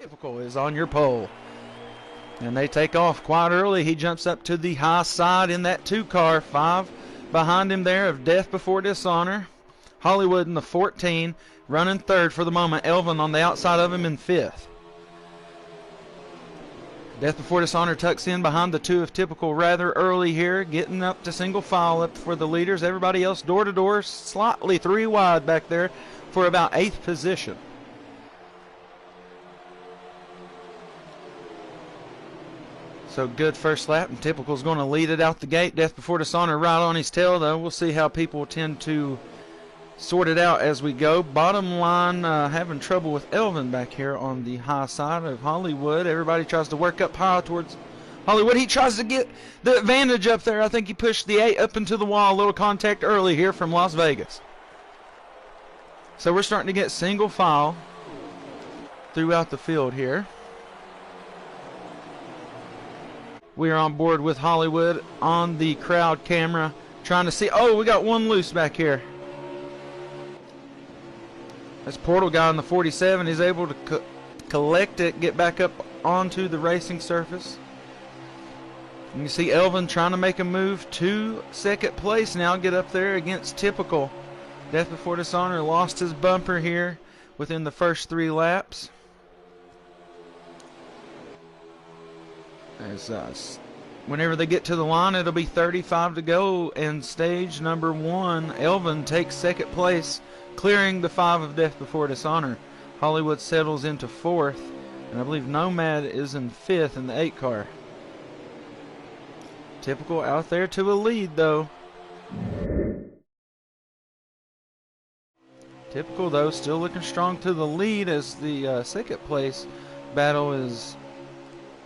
Typical is on your pole. And they take off quite early. He jumps up to the high side in that 2-car. 5 behind him there of Death Before Dishonor. Hollywood in the 14, running third for the moment. Elvin on the outside of him in 5th. Death Before Dishonor tucks in behind the 2 of Typical rather early here, getting up to single file up for the leaders. Everybody else door to door, slightly 3 wide back there for about 8th position. So good first lap, and Typical's going to lead it out the gate. Death Before Dishonor right on his tail, though. We'll see how people tend to sort it out as we go. Bottom line, having trouble with Elvin back here on the high side of Hollywood. Everybody tries to work up high towards Hollywood. He tries to get the advantage up there. I think he pushed the 8 up into the wall. A little contact early here from Las Vegas. So we're starting to get single file throughout the field here. We are on board with Hollywood on the crowd camera, trying to see. Oh, we got one loose back here. This Portal guy in the 47 is able to collect it, get back up onto the racing surface. You can see Elvin trying to make a move to second place now, get up there against Typical. Death Before Dishonor lost his bumper here within the first 3 laps. As whenever they get to the line, it'll be 35 to go, and stage number 1, Elvin takes second place, clearing the 5 of Death Before Dishonor. Hollywood settles into 4th, and I believe Nomad is in 5th in the 8-car. Typical out there to a lead, though. Typical, though, still looking strong to the lead as the second place battle is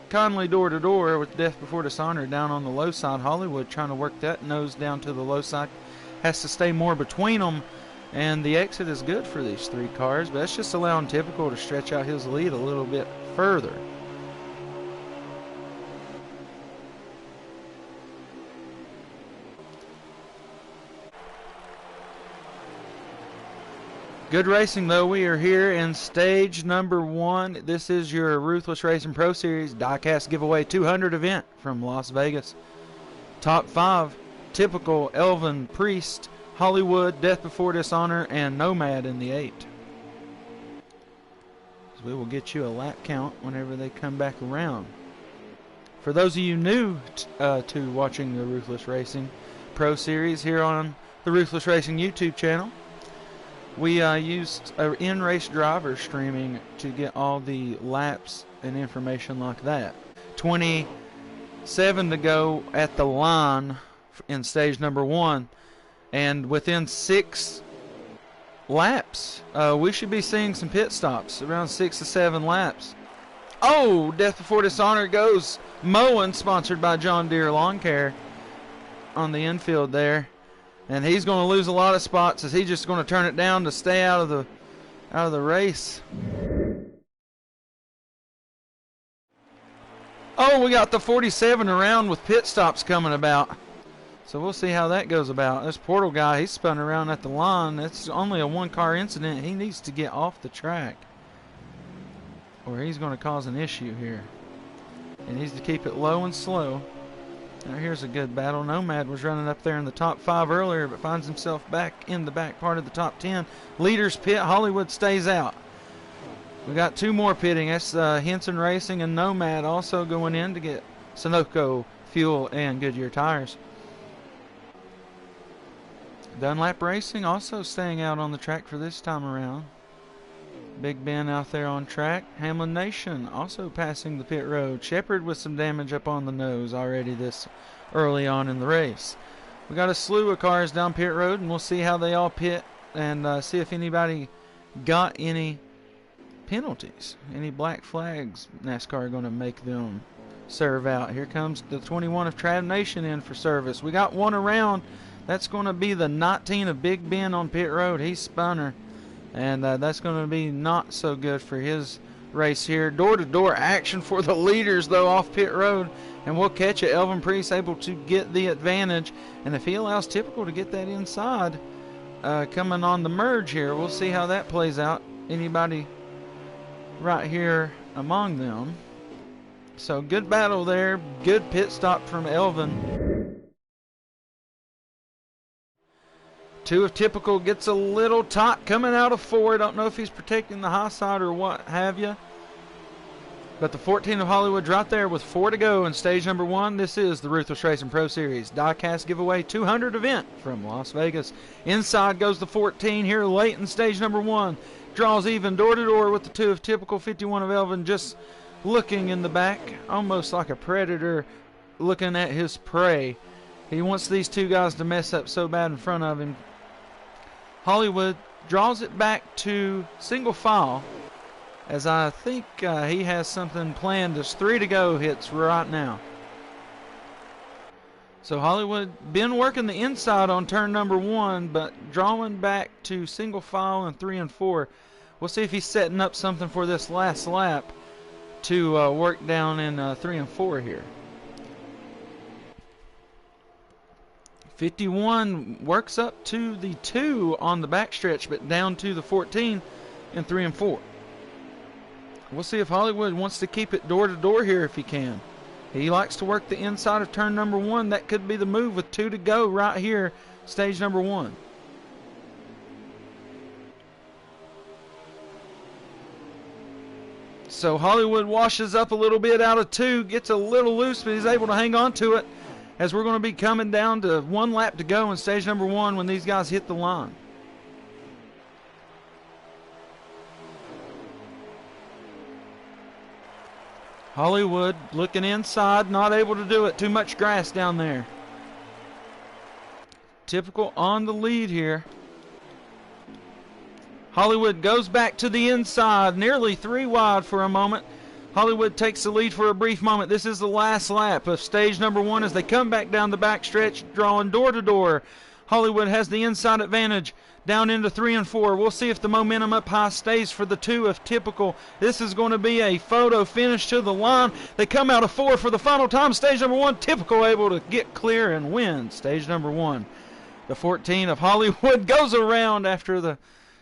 Conley door to door with Death Before Dishonor down on the low side. Hollywood trying to work that nose down to the low side. Has to stay more between them. And the exit is good for these 3 cars, but that's just allowing Typical to stretch out his lead a little bit further. Good racing, though. We are here in stage number 1. This is your Ruthless Racing Pro Series Diecast Giveaway 200 event from Las Vegas. Top 5, Typical, Elvin, Priest, Hollywood, Death Before Dishonor, and Nomad in the 8. So we will get you a lap count whenever they come back around. For those of you new to watching the Ruthless Racing Pro Series here on the Ruthless Racing YouTube channel, we used an in-race driver streaming to get all the laps and information like that. 27 to go at the line in stage number 1. And within 6 laps, we should be seeing some pit stops, around 6 to 7 laps. Oh, Death Before Dishonor goes mowing, sponsored by John Deere Lawn Care on the infield there. And he's going to lose a lot of spots as he's just going to turn it down to stay out of the race. Oh, we got the 47 around with pit stops coming about. So we'll see how that goes about. This Portal guy, he's spun around at the line. It's only a 1-car incident. He needs to get off the track, or he's going to cause an issue here. He needs to keep it low and slow. Now here's a good battle. Nomad was running up there in the top 5 earlier, but finds himself back in the back part of the top 10. Leaders pit. Hollywood stays out. We got 2 more pitting. That's Henson Racing and Nomad also going in to get Sunoco fuel and Goodyear tires. Dunlap Racing also staying out on the track for this time around. Big Ben out there on track. Hamlin Nation also passing the pit road. Shepard with some damage up on the nose already this early on in the race. We got a slew of cars down pit road, and we'll see how they all pit and see if anybody got any penalties, any black flags. NASCAR going to make them serve out. Here comes the 21 of Trav Nation in for service. We got one around. That's going to be the 19 of Big Ben on pit road. He's spun her. And that's going to be not so good for his race here. Door-to-door action for the leaders, though, off pit road. And we'll catch it. Elvin Priest able to get the advantage. And if he allows Typical to get that inside, coming on the merge here, we'll see how that plays out. Anybody right here among them. So good battle there. Good pit stop from Elvin. 2 of Typical gets a little taut coming out of 4. Don't know if he's protecting the high side or what have you. But the 14 of Hollywood's right there with 4 to go in stage number 1. This is the Ruthless Racing Pro Series Diecast Giveaway 200 event from Las Vegas. Inside goes the 14 here late in stage number 1. Draws even door to door with the 2 of Typical. 51 of Elvin just looking in the back, almost like a predator looking at his prey. He wants these 2 guys to mess up so bad in front of him. Hollywood draws it back to single file, as I think he has something planned as 3 to go hits right now. So Hollywood been working the inside on turn number 1, but drawing back to single file in 3 and 4. We'll see if he's setting up something for this last lap to work down in 3 and 4 here. 51 works up to the 2 on the backstretch, but down to the 14 in 3 and 4. We'll see if Hollywood wants to keep it door to door here if he can. He likes to work the inside of turn number 1. That could be the move with 2 to go right here, stage number 1. So Hollywood washes up a little bit out of 2, gets a little loose, but he's able to hang on to it, as we're going to be coming down to 1 lap to go in stage number 1 when these guys hit the line. Hollywood looking inside, not able to do it. Too much grass down there. Typical on the lead here. Hollywood goes back to the inside, nearly 3 wide for a moment. Hollywood takes the lead for a brief moment. This is the last lap of stage number 1 as they come back down the backstretch, drawing door to door. Hollywood has the inside advantage down into 3 and 4. We'll see if the momentum up high stays for the 2 of Typical. This is going to be a photo finish to the line. They come out of 4 for the final time. Stage number 1, Typical able to get clear and win stage number 1. The 14 of Hollywood goes around after the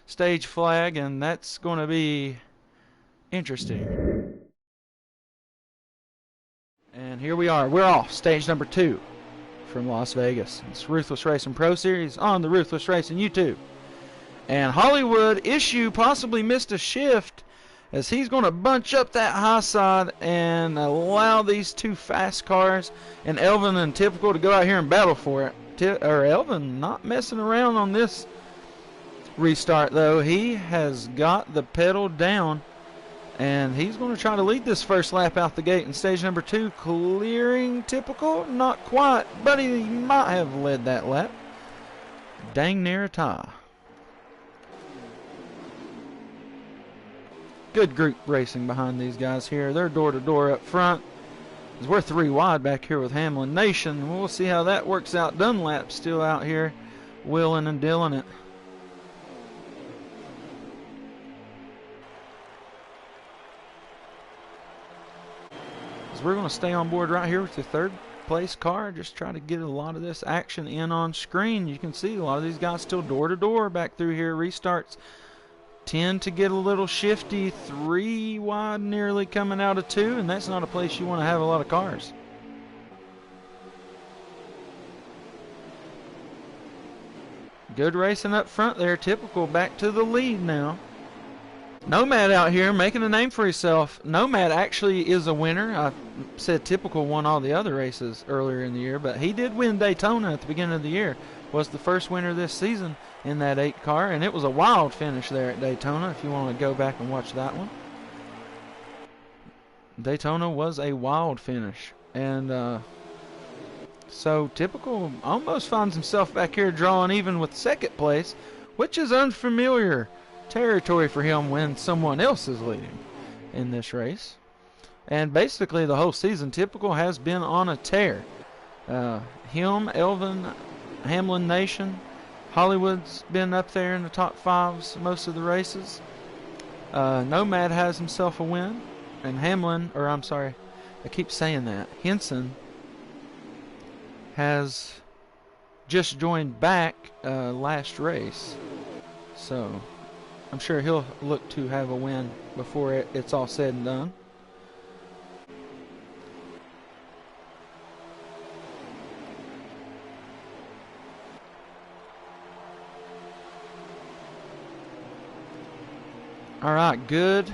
stage flag, and that's going to be interesting. And here we are. We're off stage number 2 from Las Vegas. It's Ruthless Racing Pro Series on the Ruthless Racing YouTube. And Hollywood issue possibly missed a shift, as he's going to bunch up that high side and allow these 2 fast cars and Elvin and Typical to go out here and battle for it. Elvin not messing around on this restart though. He has got the pedal down, and he's going to try to lead this first lap out the gate in stage number 2, clearing Typical. Not quite, but he might have led that lap. Dang near a tie. Good group racing behind these guys here. They're door to door up front, as we're 3 wide back here with Hamlin Nation. We'll see how that works out. Dunlap still out here willing and dealing it. We're going to stay on board right here with the 3rd place car. Just try to get a lot of this action in on screen. You can see a lot of these guys still door to door back through here. Restarts tend to get a little shifty. 3 wide nearly coming out of 2, and that's not a place you want to have a lot of cars. Good racing up front there. Typical back to the lead now. Nomad out here making a name for himself. Nomad actually is a winner. I said Typical won all the other races earlier in the year, but he did win Daytona at the beginning of the year. Was the first winner this season in that 8 car, and it was a wild finish there at Daytona if you want to go back and watch that one. Daytona was a wild finish, and so Typical almost finds himself back here drawing even with 2nd place, which is unfamiliar territory for him when someone else is leading in this race. And basically the whole season, Typical has been on a tear. Him, Elvin, Hamlin Nation, Hollywood's been up there in the top 5s most of the races. Nomad has himself a win, and Hamlin, or I'm sorry, I keep saying that, Henson has just joined back last race, so I'm sure he'll look to have a win before it's all said and done. All right, good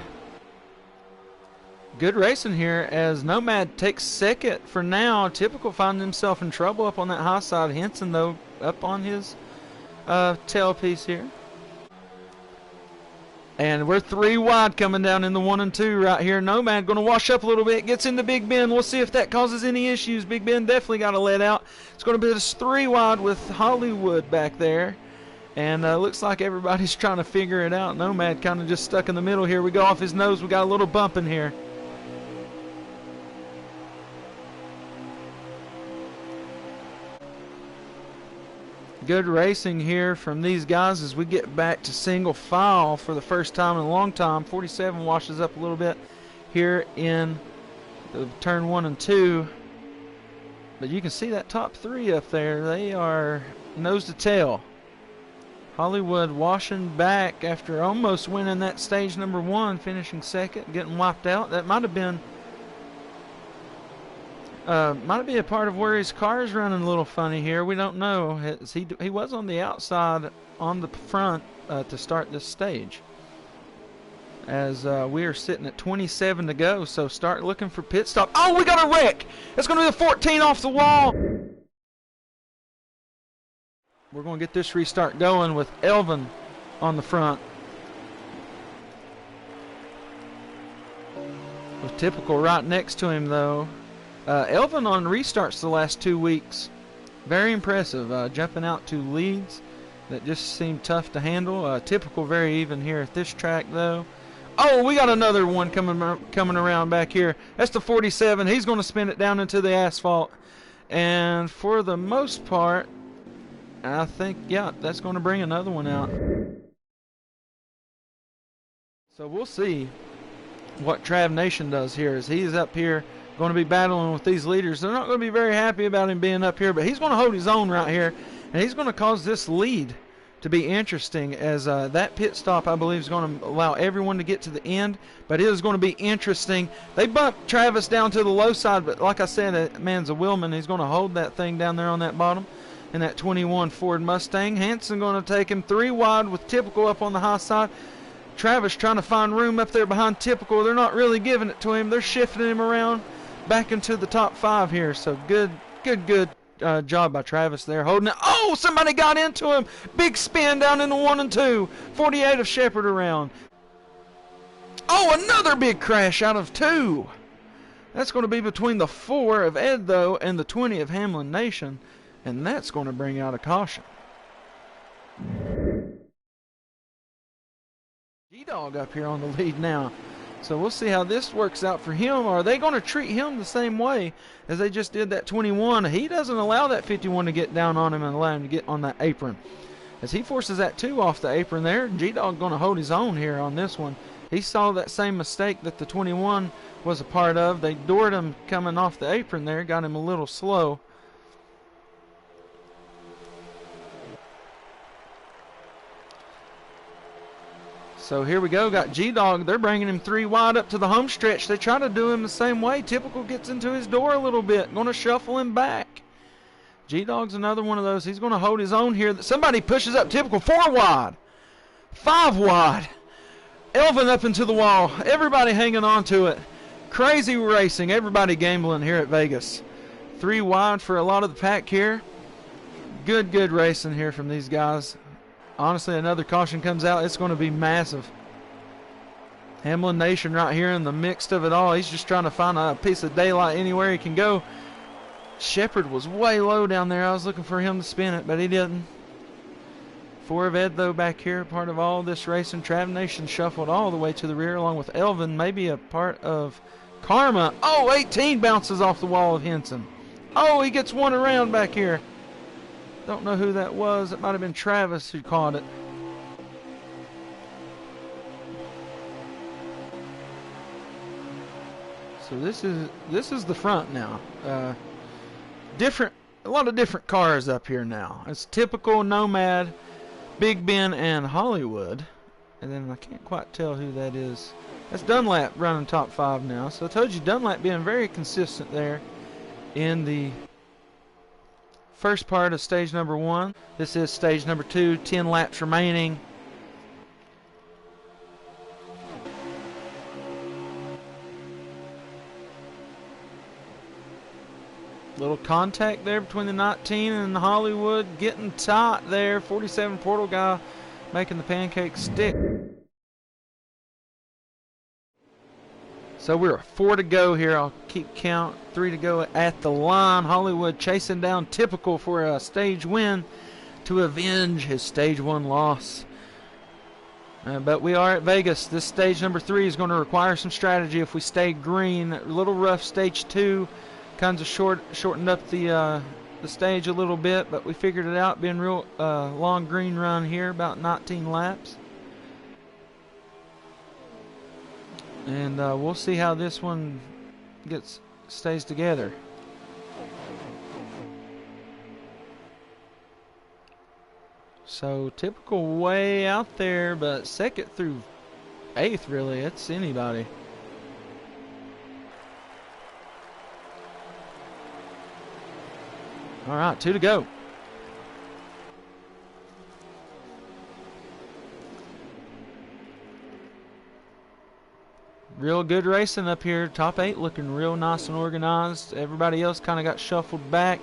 racing here as Nomad takes second for now. Typical finding himself in trouble up on that high side. Henson, though, up on his tailpiece here. And we're 3 wide coming down in the 1 and 2 right here. Nomad going to wash up a little bit. Gets into Big Ben. We'll see if that causes any issues. Big Ben definitely got to let out. It's going to be just 3 wide with Hollywood back there. And looks like everybody's trying to figure it out. Nomad kind of just stuck in the middle here. We go off his nose. We got a little bump in here. Good racing here from these guys as we get back to single file for the first time in a long time. 47 washes up a little bit here in the turn 1 and 2. But you can see that top 3 up there. They are nose to tail. Hollywood washing back after almost winning that stage number 1, finishing second, getting wiped out. That might have been might be a part of where his car is running a little funny here. We don't know. He was on the outside on the front to start this stage. As we are sitting at 27 to go, so start looking for pit stop. Oh, we got a wreck! It's going to be a 14 off the wall. We're going to get this restart going with Elvin on the front. With Typical right next to him, though. Elvin on restarts the last 2 weeks. Very impressive. Jumping out to leads that just seemed tough to handle. Typical very even here at this track, though. Oh, we got another one coming around back here. That's the 47. He's going to spin it down into the asphalt. And for the most part, I think, yeah, that's going to bring another one out. So we'll see what Trav Nation does here as he's up here going to be battling with these leaders. They're not going to be very happy about him being up here, but he's going to hold his own right here, and he's going to cause this lead to be interesting as that pit stop, I believe, is going to allow everyone to get to the end, but it is going to be interesting. They bumped Travis down to the low side, but like I said, that man's a Willman. He's going to hold that thing down there on that bottom in that 21 Ford Mustang. Hanson going to take him 3 wide with Typical up on the high side. Travis trying to find room up there behind Typical. They're not really giving it to him. They're shifting him around back into the top 5 here. So good job by Travis there holding it. Oh, somebody got into him. Big spin down in the 1 and 2. 48 of Shepard around. Oh, another big crash out of 2. That's going to be between the 4 of Ed, though, and the 20 of Hamlin Nation. And that's going to bring out a caution. G-Dog up here on the lead now. So we'll see how this works out for him. Are they going to treat him the same way as they just did that 21? He doesn't allow that 51 to get down on him and allow him to get on that apron. As he forces that 2 off the apron there, G-Dog going to hold his own here on this one. He saw that same mistake that the 21 was a part of. They doored him coming off the apron there, got him a little slow. So here we go, got G-Dog. They're bringing him 3 wide up to the home stretch. They try to do him the same way. Typical gets into his door a little bit. Going to shuffle him back. G-Dog's another one of those. He's going to hold his own here. Somebody pushes up Typical 4 wide. 5 wide. Elvin up into the wall. Everybody hanging on to it. Crazy racing. Everybody gambling here at Vegas. 3 wide for a lot of the pack here. Good racing here from these guys. Honestly, another caution comes out, it's going to be massive. Hamlin Nation right here in the mix of it all. He's just trying to find a piece of daylight anywhere he can go. Shepard was way low down there. I was looking for him to spin it, but he didn't. 4 of Ed, though, back here, part of all this racing. Trav Nation shuffled all the way to the rear, along with Elvin, maybe a part of Karma. Oh, 18 bounces off the wall of Henson. Oh, he gets one around back here. Don't know who that was. It might have been Travis who caught it. So this is the front now. A lot of different cars up here now. It's Typical, Nomad, Big Ben, and Hollywood. And then I can't quite tell who that is. That's Dunlap running top 5 now. So I told you Dunlap being very consistent there in the first part of stage number 1. This is stage number 2, 10 laps remaining. Little contact there between the 19 and Hollywood, getting tight there. 47 Portal guy making the pancake stick. So we're 4 to go here. I'll keep count. 3 to go at the line. Hollywood chasing down Typical for a stage win to avenge his stage 1 loss. But we are at Vegas. This stage number 3 is going to require some strategy if we stay green. A little rough stage 2. Kind of shortened up the stage a little bit, but we figured it out. Being real long green run here, about 19 laps. And we'll see how this one stays together. So Typical way out there, but 2nd through 8th, really, it's anybody. All right, 2 to go. Real good racing up here. Top 8 looking real nice and organized. Everybody else kind of got shuffled back,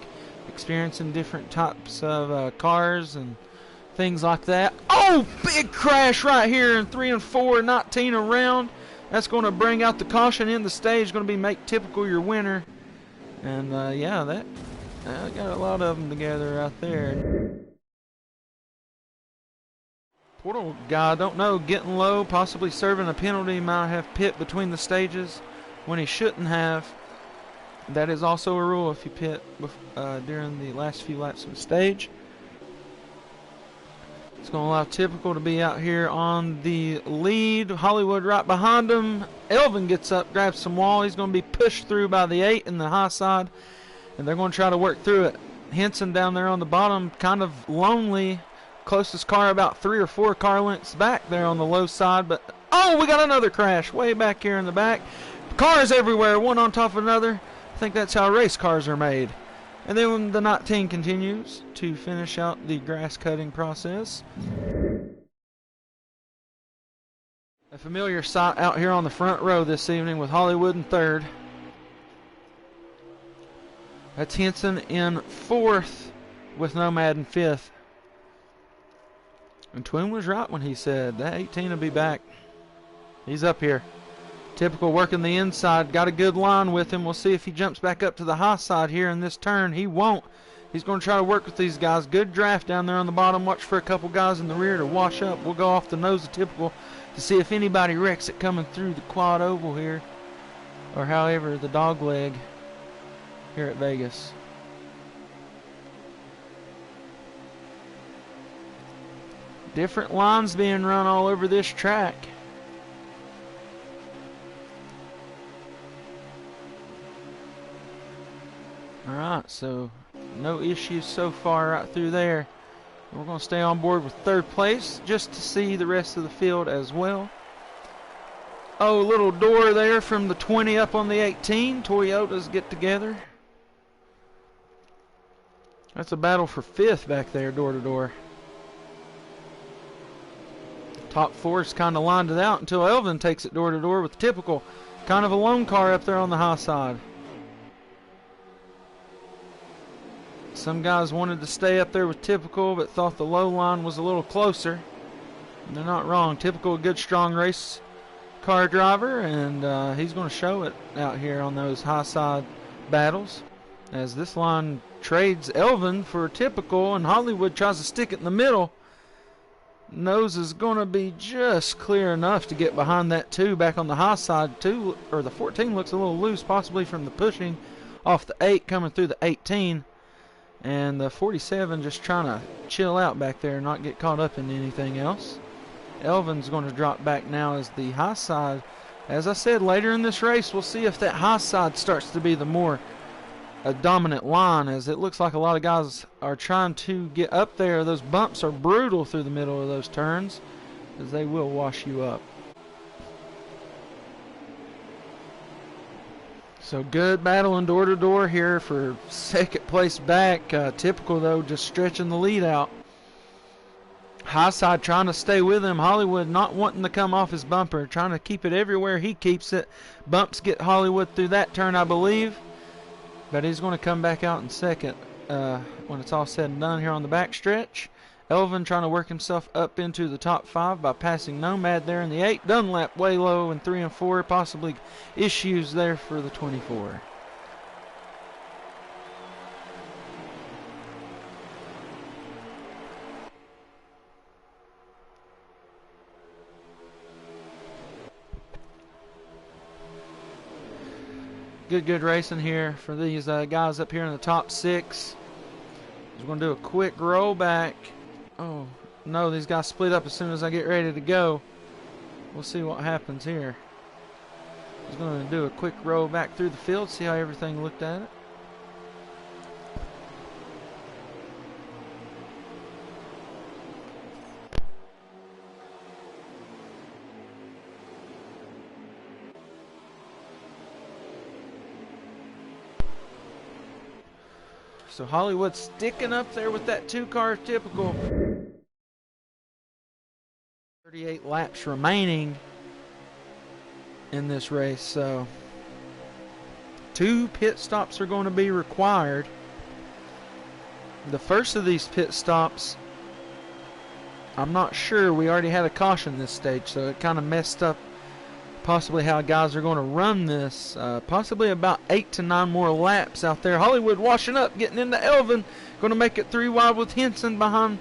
experiencing different types of cars and things like that. Oh, big crash right here in 3 and 4, 19 around. That's going to bring out the caution in the stage. Going to be make Typical your winner. And yeah, that got a lot of them together out there. Portal guy, don't know, getting low, possibly serving a penalty. Might have pit between the stages when he shouldn't have. That is also a rule if you pit during the last few laps of the stage. It's going to allow Typical to be out here on the lead. Hollywood right behind him. Elvin gets up, grabs some wall. He's going to be pushed through by the 8 in the high side, and they're going to try to work through it. Henson down there on the bottom, kind of lonely. Closest car about 3 or 4 car lengths back there on the low side. But oh, we got another crash way back here in the back. Cars everywhere, one on top of another. I think that's how race cars are made. And then when the 19 continues to finish out the grass cutting process. A familiar sight out here on the front row this evening with Hollywood in 3rd. That's Henson in 4th with Nomad in 5th. And Twin was right when he said that 18 will be back. He's up here. Typical working the inside. Got a good line with him. We'll see if he jumps back up to the high side here in this turn. He won't. He's going to try to work with these guys. Good draft down there on the bottom. Watch for a couple guys in the rear to wash up. We'll go off the nose of Typical to see if anybody wrecks it coming through the quad oval here. Or however, the dog leg here at Vegas. Different lines being run all over this track. Alright, so no issues so far right through there. We're going to stay on board with 3rd place just to see the rest of the field as well. Oh, little door there from the 20 up on the 18. Toyotas get together. That's a battle for 5th back there, door to door. Top 4's kind of lined it out until Elvin takes it door to door with Typical. Kind of a lone car up there on the high side. Some guys wanted to stay up there with Typical, but thought the low line was a little closer. And they're not wrong. Typical, a good, strong race car driver, and he's going to show it out here on those high side battles. As this line trades Elvin for Typical, and Hollywood tries to stick it in the middle. Nose is going to be just clear enough to get behind that 2 back on the high side. 2 or the 14 looks a little loose, possibly from the pushing off the 8 coming through the 18. And the 47 just trying to chill out back there and not get caught up in anything else. Elvin's going to drop back now as the high side. As I said, later in this race, we'll see if that high side starts to be the more dominant line, as it looks like a lot of guys are trying to get up there. Those bumps are brutal through the middle of those turns, as they will wash you up. So good battling door to door here for 2nd place back. Typical though, just stretching the lead out. High side trying to stay with him. Hollywood not wanting to come off his bumper, trying to keep it everywhere he keeps it. Bumps get Hollywood through that turn, I believe. but he's going to come back out in second when it's all said and done here on the backstretch. Elvin trying to work himself up into the top 5 by passing Nomad there in the 8. Dunlap way low in 3 and 4, possibly issues there for the 24. Good racing here for these guys up here in the top 6. He's going to do a quick rollback. Oh, no, these guys split up as soon as I get ready to go. We'll see what happens here. He's going to do a quick roll back through the field, see how everything looked at it. So Hollywood sticking up there with that 2-car typical. 38 laps remaining in this race, so 2 pit stops are going to be required. The first of these pit stops, I'm not sure. We already had a caution this stage, so it kind of messed up possibly how guys are going to run this. Possibly about 8 to 9 more laps out there. Hollywood washing up, getting into Elvin. Going to make it 3 wide with Henson behind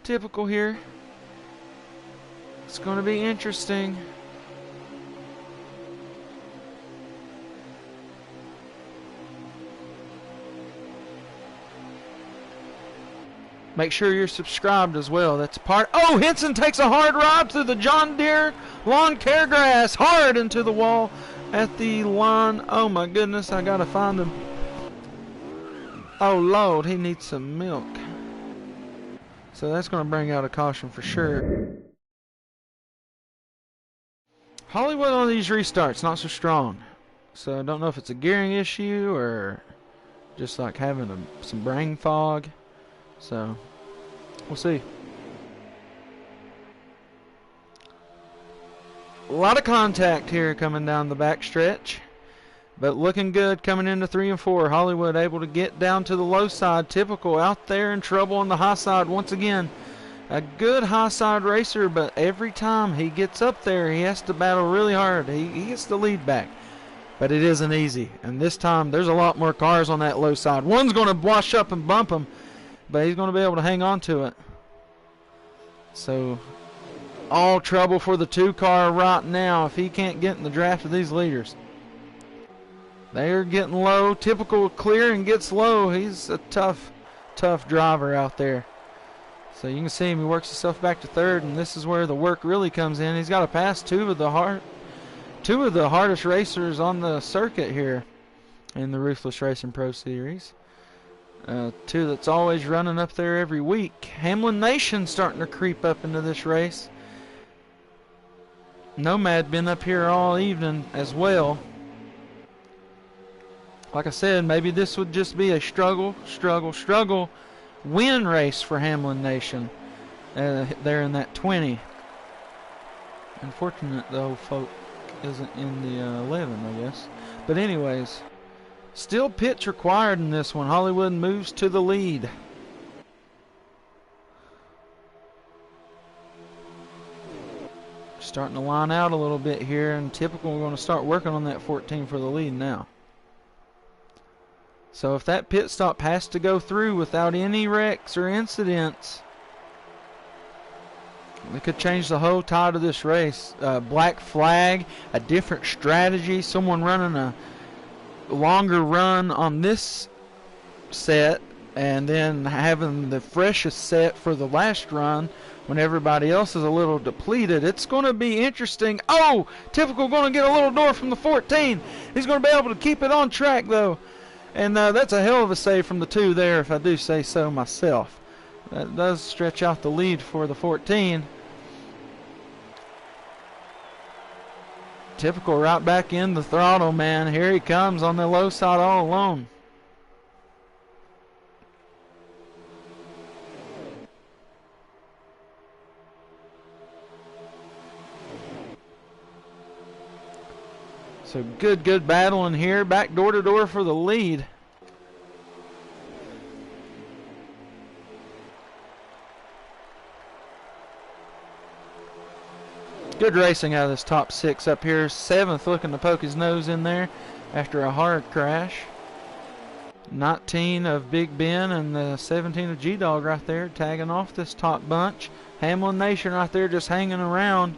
typical here. It's going to be interesting. Make sure you're subscribed as well. That's part. Oh, Henson takes a hard ride through the John Deere lawn care grass. Hard into the wall at the line. Oh, my goodness. I got to find him. Oh, Lord. He needs some milk. So that's going to bring out a caution for sure. Hollywood on these restarts, not so strong. So I don't know if it's a gearing issue or just like having some brain fog. So, we'll see. A lot of contact here coming down the back stretch. But looking good coming into 3 and 4. Hollywood able to get down to the low side. Typical out there in trouble on the high side once again. A good high side racer, but every time he gets up there, he has to battle really hard. He gets the lead back. But it isn't easy. And this time, there's a lot more cars on that low side. One's going to wash up and bump him. But he's going to be able to hang on to it. So, all trouble for the 2-car right now if he can't get in the draft of these leaders. They're getting low. Typical clear and gets low. He's a tough driver out there. So you can see him. He works himself back to 3rd, and this is where the work really comes in. He's got to pass two of the hardest racers on the circuit here in the Ruthless Racing Pro Series. 2 that's always running up there every week. Hamlin Nation starting to creep up into this race. Nomad been up here all evening as well. Like I said, maybe this would just be a struggle win race for Hamlin Nation. There in that 20. Unfortunate though, folk isn't in the 11, I guess. But anyways, still pits required in this one. Hollywood moves to the lead. Starting to line out a little bit here, and typical, we're going to start working on that 14 for the lead now. So if that pit stop has to go through without any wrecks or incidents, it could change the whole tide of this race. Black flag, a different strategy, someone running a longer run on this set and then having the freshest set for the last run when everybody else is a little depleted. It's going to be interesting. Oh, typical going to get a little door from the 14. He's going to be able to keep it on track though. And that's a hell of a save from the 2 there, if I do say so myself. That does stretch out the lead for the 14. Typical right back in the throttle, man. Here he comes on the low side all alone. So good battling here. Back door to door for the lead. Good racing out of this top 6 up here. 7th looking to poke his nose in there after a hard crash. 19 of Big Ben and the 17 of G-Dog right there tagging off this top bunch. Hamlin Nation right there just hanging around.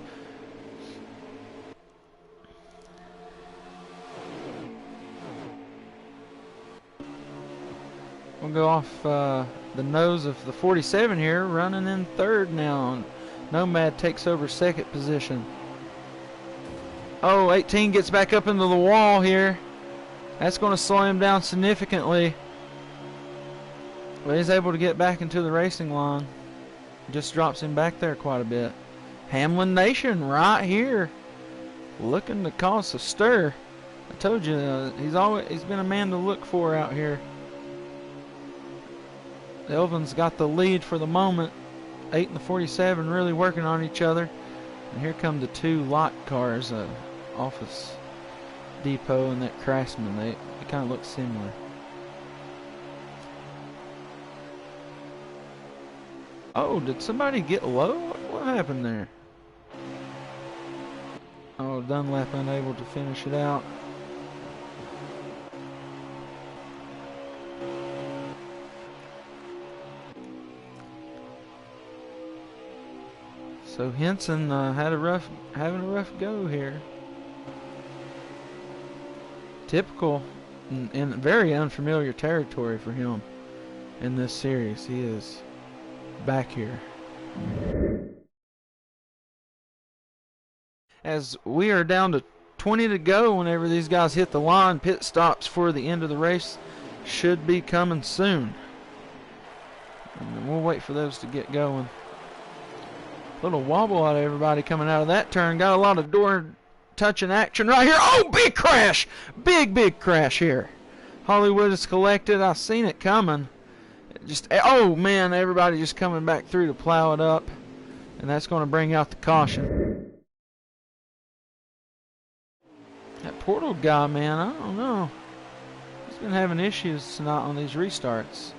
We'll go off the nose of the 47 here, running in 3rd now. Nomad takes over 2nd position. Oh, 18 gets back up into the wall here. That's going to slow him down significantly. But he's able to get back into the racing line. Just drops him back there quite a bit. Hamlin Nation right here, looking to cause a stir. I told you, he's been a man to look for out here. Elvin's got the lead for the moment. 8 and the 47 really working on each other. And here come the 2 lot cars, Office Depot and that Craftsman. They kind of look similar. Oh, did somebody get low? What happened there? Oh, Dunlap unable to finish it out. So Henson having a rough go here. Typical and very unfamiliar territory for him in this series. He is back here. As we are down to 20 to go whenever these guys hit the line, pit stops for the end of the race should be coming soon. And we'll wait for those to get going. Little wobble out of everybody coming out of that turn. Got a lot of door touching action right here. Oh, big crash. Big crash here. Hollywood is collected. I seen it coming. Oh man, everybody just coming back through to plow it up. And that's going to bring out the caution. That portal guy, man, I don't know. He's been having issues tonight on these restarts.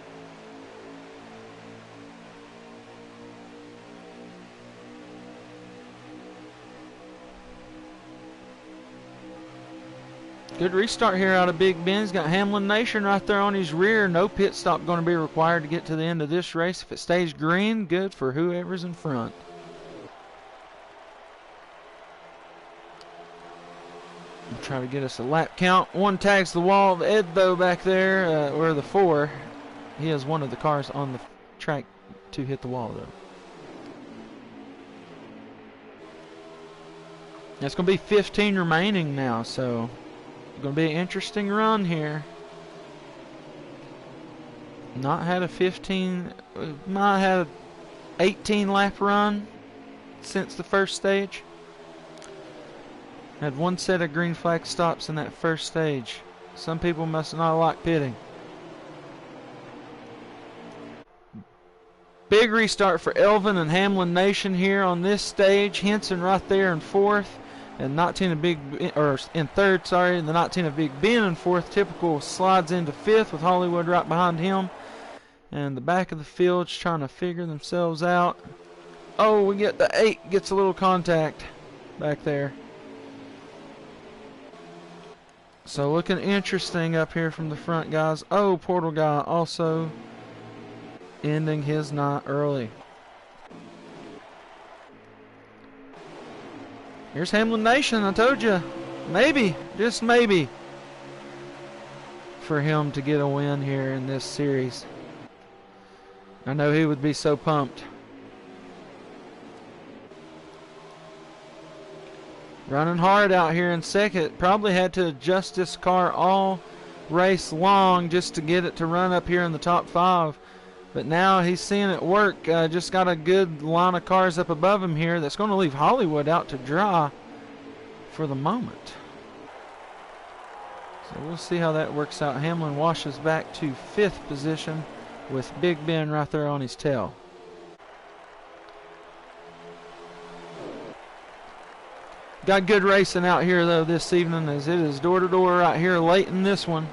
Good restart here out of Big Ben. He's got Hamlin Nation right there on his rear. No pit stop going to be required to get to the end of this race. If it stays green, good for whoever's in front. We'll try to get us a lap count. 1 tags the wall. Ed, though, back there, or the 4. He has one of the cars on the track to hit the wall, though. It's going to be 15 remaining now, so going to be an interesting run here. Not had a 15, might have had an 18 lap run since the first stage. Had 1 set of green flag stops in that first stage. Some people must not like pitting. Big restart for Elvin and Hamlin Nation here on this stage. Henson right there in 4th. And 19 of in 3rd, sorry, and the 19 of Big Ben in 4th. Typical slides into 5th with Hollywood right behind him. And the back of the field's trying to figure themselves out. Oh, we get the 8 gets a little contact back there. So looking interesting up here from the front, guys. Oh, portal guy also ending his night early. Here's Hamlin Nation, I told you. Maybe, just maybe, for him to get a win here in this series. I know he would be so pumped. Running hard out here in 2nd. Probably had to adjust this car all race long just to get it to run up here in the top 5. But now he's seeing it work. Just got a good line of cars up above him here that's going to leave Hollywood out to dry for the moment. So we'll see how that works out. Hamlin washes back to 5th position with Big Ben right there on his tail. Got good racing out here though this evening, as it is door to door right here late in this one.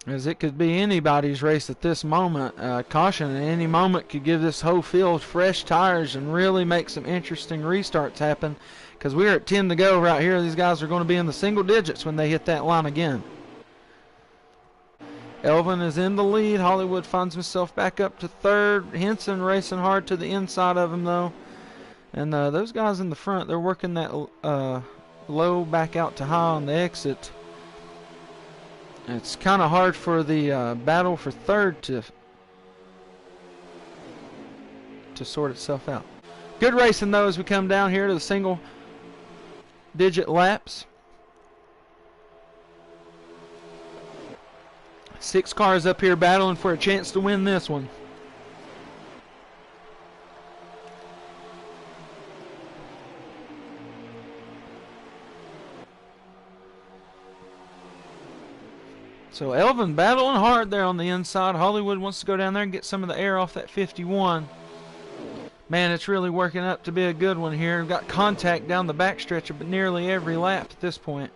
as it could be anybody's race at this moment. Caution at any moment could give this whole field fresh tires and really make some interesting restarts happen, because we're at 10 to go right here. These guys are going to be in the single digits when they hit that line again. Elvin is in the lead. Hollywood finds himself back up to third. Henson racing hard to the inside of him, though. And those guys in the front, they're working that low back out to high on the exit. It's kind of hard for the battle for third to sort itself out. Good racing, though, as we come down here to the single-digit laps. 6 cars up here battling for a chance to win this one. So Elvin battling hard there on the inside. Hollywood wants to go down there and get some of the air off that 51. Man, it's really working up to be a good one here. We've got contact down the backstretch of nearly every lap at this point.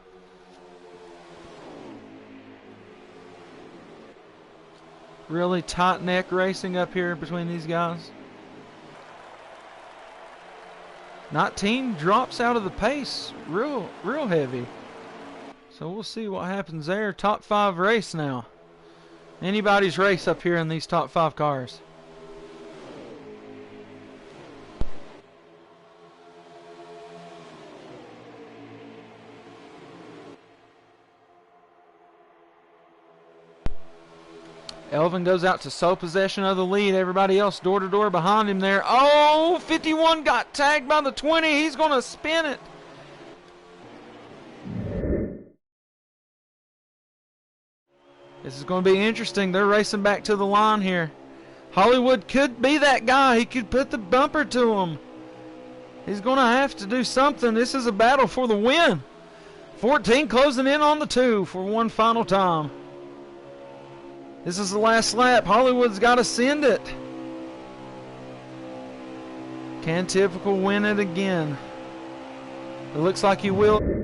Really tight neck racing up here between these guys. 19 drops out of the pace real heavy. So we'll see what happens there. Top 5 race now. Anybody's race up here in these top 5 cars. Elvin goes out to sole possession of the lead. Everybody else door to door behind him there. Oh, 51 got tagged by the 20. He's going to spin it. This is going to be interesting. They're racing back to the line here. Hollywood could be that guy. He could put the bumper to him. He's going to have to do something. This is a battle for the win. 14 closing in on the 2 for one final time. This is the last lap. Hollywood's got to send it. Can Typical win it again? It looks like he will.